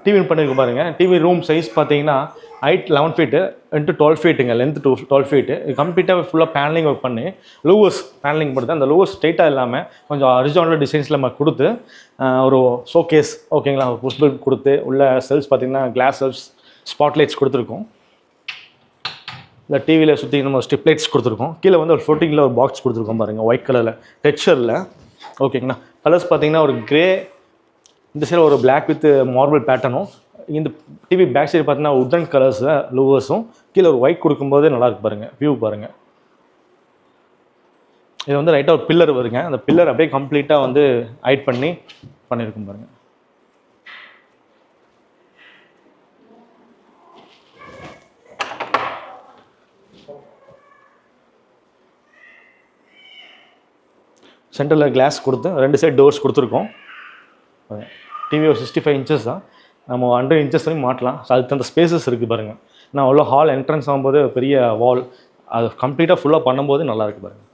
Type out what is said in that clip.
TV பண்ணியிருக்கு பாருங்கள். TV room size பார்த்தீங்கன்னா ஹைட் 11 ஃபீட்டு இன்ட்டு 12 ஃபீட்டுங்க, லென்த் 12 ஃபீட்டு. இது கம்ப்ளீட்டாக ஃபுல்லாக பேனலிங் ஒர்க் பண்ணி லூவர்ஸ் பேனலிங் பண்ணுறது. அந்த லூவர்ஸ் ஸ்ட்ரெயிட்டாக இல்லாமல் கொஞ்சம் ஹரிசாண்டல் டிசைன்ஸில் நம்ம கொடுத்து ஒரு ஷோகேஸ் ஓகேங்களா, ஒரு புஷ்பில் கொடுத்து உள்ள செல்ஸ் பார்த்தீங்கன்னா கிளாஸ் செல்ஸ் ஸ்பாட்லைட்ஸ் கொடுத்துருக்கோம். இந்த டிவியில் சுற்றி நம்ம ஸ்ட்ரிப் லைட்ஸ் கொடுத்துருக்கோம். கீழே வந்து ஒரு ஃப்ளோட்டிங்கில் ஒரு பாக்ஸ் கொடுத்துருக்கோம் பாருங்கள், ஒயிட் கலரில் டெக்ஸ்சரில் ஓகேங்களா. கலர்ஸ் பார்த்தீங்கன்னா ஒரு கிரே, இந்த சைடு ஒரு பிளாக் வித் மார்பிள் பேட்டர்னும், இந்த டிவி பேக் சைடு பார்த்தீங்கன்னா உட்டன் கலர்ஸில் லூவர்ஸும், கீழே ஒரு ஒயிட் கொடுக்கும்போதே நல்லாயிருக்கு பாருங்கள், வியூ பாருங்கள். இது வந்து ரைட்டாக ஒரு பில்லர் வருங்க, அந்த பில்லர் அப்படியே கம்ப்ளீட்டாக வந்து ஹைட் பண்ணி பண்ணியிருக்கும் பாருங்கள். சென்டரில் கிளாஸ் கொடுத்து 2 சைடு டோர்ஸ் கொடுத்துருக்கோம். டிவி ஒரு 65 இன்ச்சஸ் தான், நம்ம 100 இன்ச்சஸ் வரையும் மாட்டலாம். ஸோ அதுக்கு அந்த ஸ்பேசஸ் இருக்குது பாருங்கள். நான் அவ்வளோ ஹால் என்ட்ரன்ஸ் ஆகும்போது பெரிய வால், அது கம்ப்ளீட்டாக ஃபுல்லாக பண்ணும்போது நல்லாயிருக்கு பாருங்கள்.